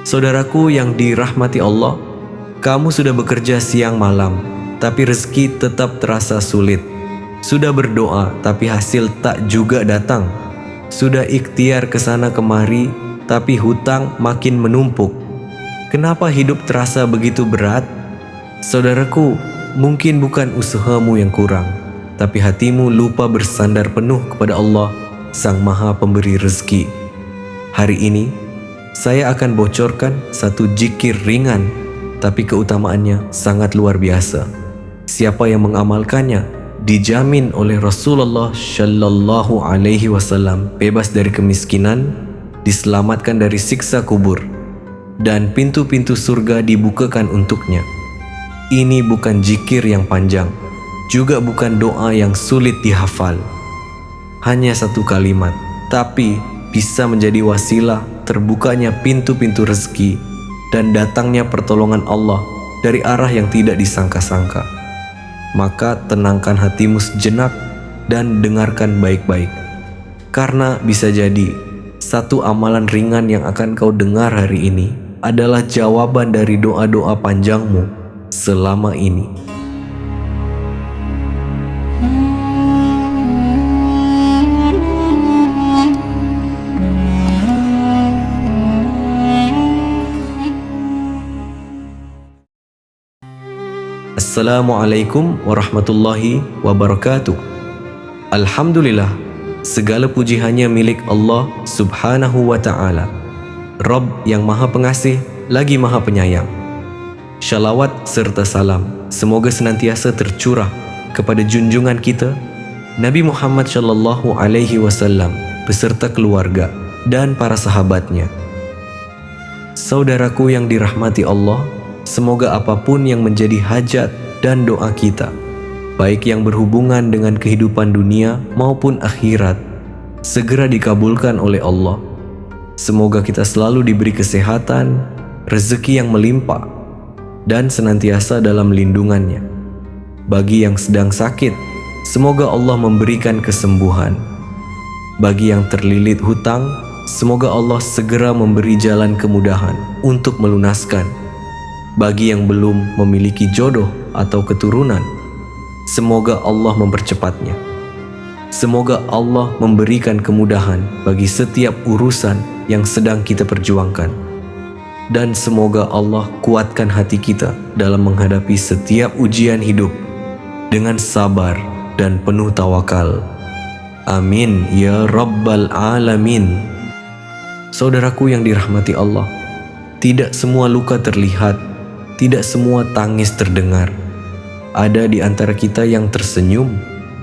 Saudaraku yang dirahmati Allah, kamu sudah bekerja siang malam, tapi rezeki tetap terasa sulit. Sudah berdoa, tapi hasil tak juga datang. Sudah ikhtiar ke sana kemari, tapi hutang makin menumpuk. Kenapa hidup terasa begitu berat? Saudaraku, mungkin bukan usahamu yang kurang, tapi hatimu lupa bersandar penuh kepada Allah, Sang Maha Pemberi Rezeki. Hari ini, saya akan bocorkan satu zikir ringan, tapi keutamaannya sangat luar biasa. Siapa yang mengamalkannya, dijamin oleh Rasulullah Shallallahu Alaihi Wasallam bebas dari kemiskinan, diselamatkan dari siksa kubur, dan pintu-pintu surga dibukakan untuknya. Ini bukan zikir yang panjang, juga bukan doa yang sulit dihafal. Hanya satu kalimat, tapi bisa menjadi wasilah terbukanya pintu-pintu rezeki dan datangnya pertolongan Allah dari arah yang tidak disangka-sangka. Maka tenangkan hatimu sejenak dan dengarkan baik-baik. Karena bisa jadi satu amalan ringan yang akan kau dengar hari ini adalah jawaban dari doa-doa panjangmu selama ini. Assalamualaikum warahmatullahi wabarakatuh. Alhamdulillah, segala puji hanya milik Allah Subhanahu wa ta'ala, Rabb yang maha pengasih lagi maha penyayang. Shalawat serta salam semoga senantiasa tercurah kepada junjungan kita Nabi Muhammad Shallallahu Alaihi Wasallam beserta keluarga dan para sahabatnya. Saudaraku yang dirahmati Allah, semoga apapun yang menjadi hajat dan doa kita, baik yang berhubungan dengan kehidupan dunia maupun akhirat, segera dikabulkan oleh Allah. Semoga kita selalu diberi kesehatan, rezeki yang melimpah, dan senantiasa dalam lindungannya. Bagi yang sedang sakit, semoga Allah memberikan kesembuhan. Bagi yang terlilit hutang, semoga Allah segera memberi jalan kemudahan untuk melunaskan. Bagi yang belum memiliki jodoh atau keturunan, semoga Allah mempercepatnya. Semoga Allah memberikan kemudahan bagi setiap urusan yang sedang kita perjuangkan. Dan semoga Allah kuatkan hati kita dalam menghadapi setiap ujian hidup dengan sabar dan penuh tawakal. Amin ya Rabbal Alamin. Saudaraku yang dirahmati Allah, tidak semua luka terlihat, tidak semua tangis terdengar. Ada di antara kita yang tersenyum,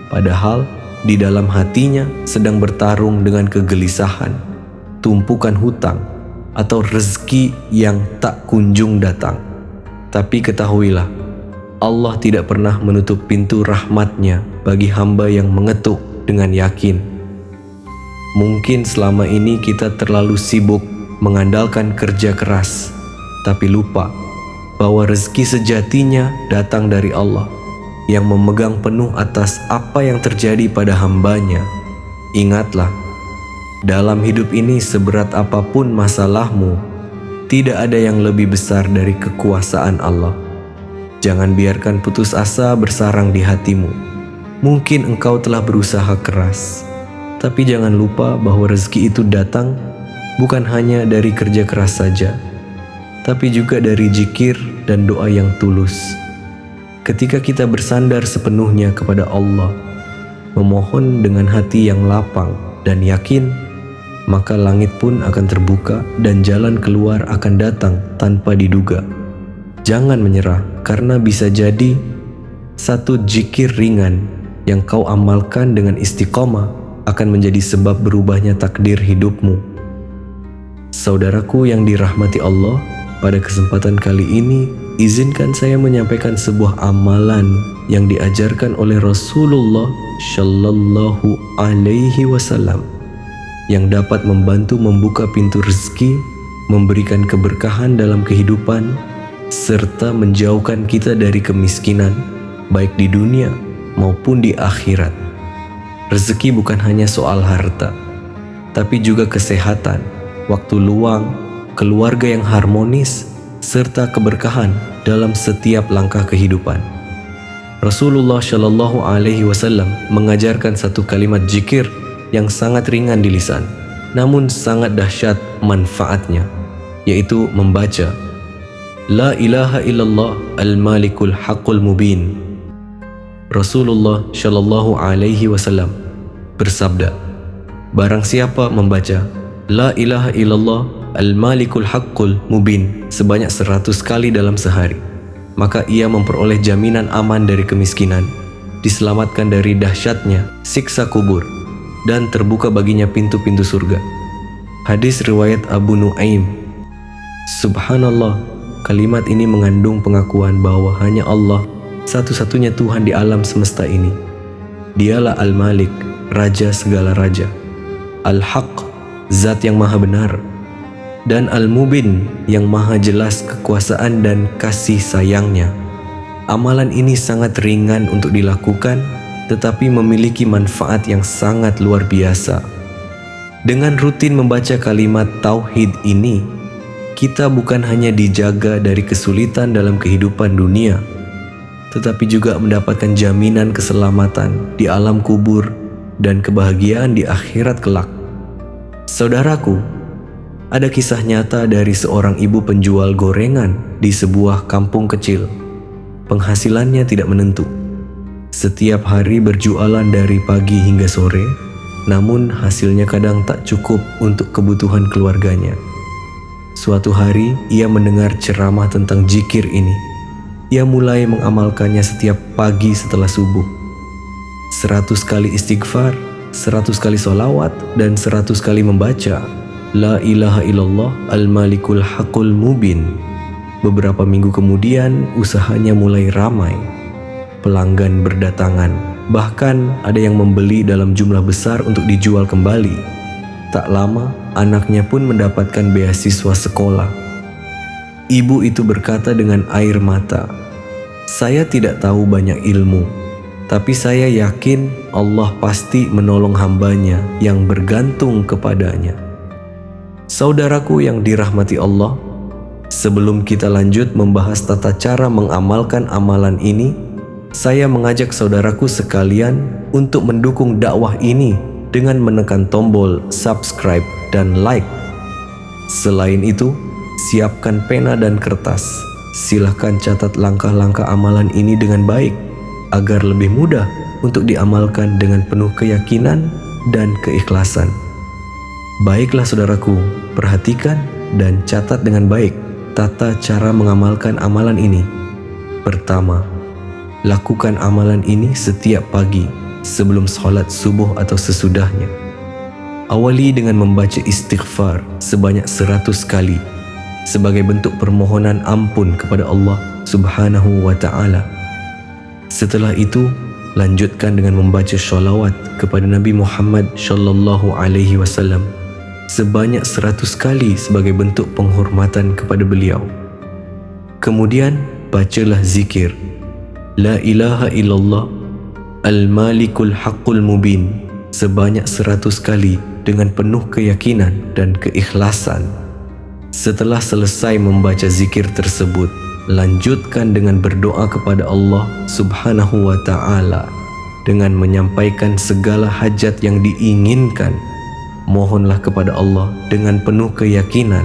padahal di dalam hatinya sedang bertarung dengan kegelisahan, tumpukan hutang, atau rezeki yang tak kunjung datang. Tapi ketahuilah, Allah tidak pernah menutup pintu rahmat-Nya bagi hamba yang mengetuk dengan yakin. Mungkin selama ini kita terlalu sibuk mengandalkan kerja keras, tapi lupa bahwa rezeki sejatinya datang dari Allah yang memegang penuh atas apa yang terjadi pada hambanya. Ingatlah, dalam hidup ini seberat apapun masalahmu, tidak ada yang lebih besar dari kekuasaan Allah. Jangan biarkan putus asa bersarang di hatimu. Mungkin engkau telah berusaha keras, tapi jangan lupa bahwa rezeki itu datang bukan hanya dari kerja keras saja, tapi juga dari zikir dan doa yang tulus. Ketika kita bersandar sepenuhnya kepada Allah, memohon dengan hati yang lapang dan yakin, maka langit pun akan terbuka dan jalan keluar akan datang tanpa diduga. Jangan menyerah, karena bisa jadi satu zikir ringan yang kau amalkan dengan istiqomah akan menjadi sebab berubahnya takdir hidupmu. Saudaraku yang dirahmati Allah, pada kesempatan kali ini izinkan saya menyampaikan sebuah amalan yang diajarkan oleh Rasulullah Shallallahu Alaihi Wasallam yang dapat membantu membuka pintu rezeki, memberikan keberkahan dalam kehidupan, serta menjauhkan kita dari kemiskinan, baik di dunia maupun di akhirat. Rezeki bukan hanya soal harta, tapi juga kesehatan, waktu luang, keluarga yang harmonis, serta keberkahan dalam setiap langkah kehidupan. Rasulullah Shallallahu Alaihi Wasallam mengajarkan satu kalimat zikir yang sangat ringan di lisan, namun sangat dahsyat manfaatnya, yaitu membaca La ilaha illallah al-malikul haqqul mubin. Rasulullah Shallallahu Alaihi Wasallam bersabda, barang siapa membaca La ilaha illallah al-malikul haqqul mubin sebanyak 100 kali dalam sehari, maka ia memperoleh jaminan aman dari kemiskinan, diselamatkan dari dahsyatnya siksa kubur, dan terbuka baginya pintu-pintu surga. Hadis riwayat Abu Nuaim. Subhanallah, kalimat ini mengandung pengakuan bahwa hanya Allah satu-satunya Tuhan di alam semesta ini. Dialah Al-Malik, Raja segala raja, Al-Haq, Zat yang maha benar, dan Al-Mubin yang maha jelas kekuasaan dan kasih sayangnya. Amalan ini sangat ringan untuk dilakukan, tetapi memiliki manfaat yang sangat luar biasa. Dengan rutin membaca kalimat tauhid ini, kita bukan hanya dijaga dari kesulitan dalam kehidupan dunia, tetapi juga mendapatkan jaminan keselamatan di alam kubur dan kebahagiaan di akhirat kelak. Saudaraku, ada kisah nyata dari seorang ibu penjual gorengan di sebuah kampung kecil. Penghasilannya tidak menentu. Setiap hari berjualan dari pagi hingga sore, namun hasilnya kadang tak cukup untuk kebutuhan keluarganya. Suatu hari ia mendengar ceramah tentang zikir ini. Ia mulai mengamalkannya setiap pagi setelah subuh. 100 kali istighfar, 100 kali sholawat, dan 100 kali membaca La ilaha illallah al-malikul haqqul mubin. Beberapa minggu kemudian usahanya mulai ramai. Pelanggan berdatangan, bahkan ada yang membeli dalam jumlah besar untuk dijual kembali. Tak lama, anaknya pun mendapatkan beasiswa sekolah. Ibu itu berkata dengan air mata, "Saya tidak tahu banyak ilmu, tapi saya yakin Allah pasti menolong hambanya yang bergantung kepadanya." Saudaraku yang dirahmati Allah, sebelum kita lanjut membahas tata cara mengamalkan amalan ini, saya mengajak saudaraku sekalian untuk mendukung dakwah ini dengan menekan tombol subscribe dan like. Selain itu, siapkan pena dan kertas. Silahkan catat langkah-langkah amalan ini dengan baik, agar lebih mudah untuk diamalkan dengan penuh keyakinan dan keikhlasan. Baiklah saudaraku, perhatikan dan catat dengan baik tata cara mengamalkan amalan ini. Pertama, lakukan amalan ini setiap pagi sebelum sholat subuh atau sesudahnya. Awali dengan membaca istighfar sebanyak 100 kali sebagai bentuk permohonan ampun kepada Allah Subhanahu wa ta'ala. Setelah itu, lanjutkan dengan membaca sholawat kepada Nabi Muhammad Shallallahu Alaihi Wasallam sebanyak 100 kali sebagai bentuk penghormatan kepada beliau. Kemudian bacalah zikir La ilaha illallah al-malikul haqqul mubin sebanyak 100 kali dengan penuh keyakinan dan keikhlasan. Setelah selesai membaca zikir tersebut, lanjutkan dengan berdoa kepada Allah Subhanahu wa ta'ala dengan menyampaikan segala hajat yang diinginkan. Mohonlah kepada Allah dengan penuh keyakinan,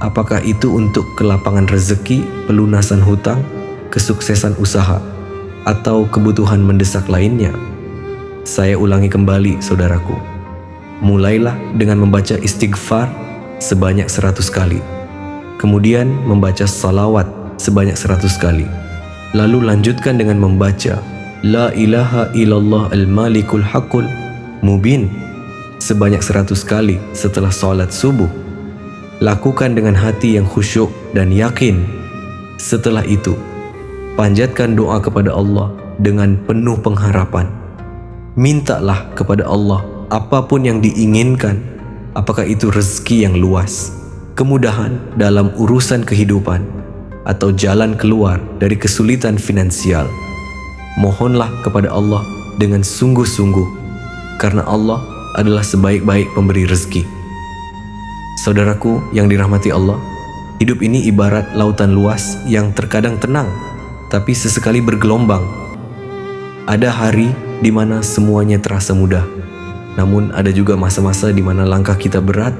apakah itu untuk kelapangan rezeki, pelunasan hutang, kesuksesan usaha, atau kebutuhan mendesak lainnya. Saya ulangi kembali saudaraku. Mulailah dengan membaca istighfar sebanyak 100 kali. Kemudian membaca salawat sebanyak 100 kali. Lalu lanjutkan dengan membaca La ilaha illallah al-malikul haqqul mubin sebanyak 100 kali setelah sholat subuh. Lakukan dengan hati yang khusyuk dan yakin. Setelah itu, panjatkan doa kepada Allah dengan penuh pengharapan. Mintalah kepada Allah apapun yang diinginkan, apakah itu rezeki yang luas, kemudahan dalam urusan kehidupan, atau jalan keluar dari kesulitan finansial. Mohonlah kepada Allah dengan sungguh-sungguh, karena Allah adalah sebaik-baik pemberi rezeki. Saudaraku yang dirahmati Allah, hidup ini ibarat lautan luas yang terkadang tenang, tapi sesekali bergelombang. Ada hari di mana semuanya terasa mudah, namun ada juga masa-masa di mana langkah kita berat,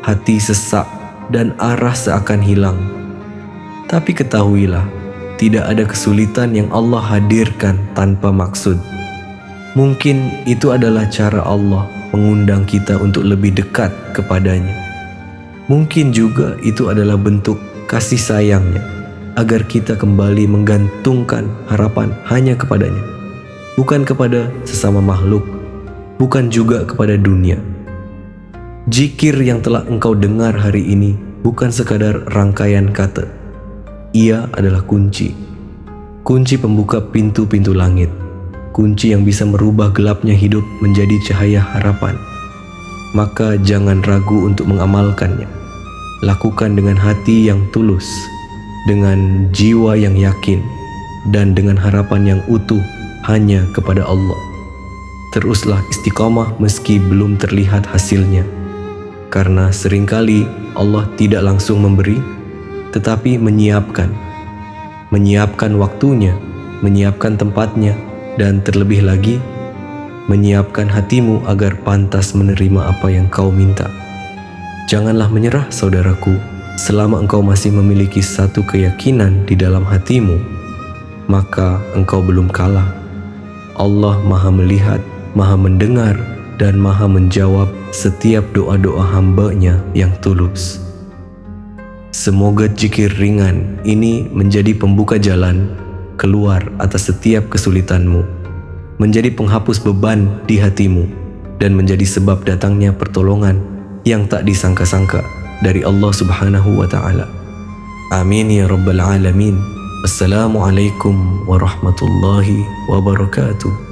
hati sesak, dan arah seakan hilang. Tapi ketahuilah, tidak ada kesulitan yang Allah hadirkan tanpa maksud. Mungkin itu adalah cara Allah mengundang kita untuk lebih dekat kepadanya. Mungkin juga itu adalah bentuk kasih sayangnya, agar kita kembali menggantungkan harapan hanya kepadanya, bukan kepada sesama makhluk, bukan juga kepada dunia. Zikir yang telah engkau dengar hari ini bukan sekadar rangkaian kata. Ia adalah kunci pembuka pintu-pintu langit, kunci yang bisa merubah gelapnya hidup menjadi cahaya harapan. Maka jangan ragu untuk mengamalkannya. Lakukan dengan hati yang tulus, dengan jiwa yang yakin, dan dengan harapan yang utuh hanya kepada Allah. Teruslah istiqamah meski belum terlihat hasilnya, karena seringkali Allah tidak langsung memberi, tetapi menyiapkan waktunya, menyiapkan tempatnya, dan terlebih lagi menyiapkan hatimu agar pantas menerima apa yang kau minta. Janganlah menyerah, saudaraku. Selama engkau masih memiliki satu keyakinan di dalam hatimu, maka engkau belum kalah. Allah Maha melihat, Maha mendengar, dan Maha menjawab setiap doa-doa hamba-Nya yang tulus. Semoga zikir ringan ini menjadi pembuka jalan keluar atas setiap kesulitanmu, menjadi penghapus beban di hatimu, dan menjadi sebab datangnya pertolongan yang tak disangka-sangka dari Allah Subhanahu wa Ta'ala. Amin ya Rabbal Alamin. Assalamualaikum warahmatullahi wabarakatuh.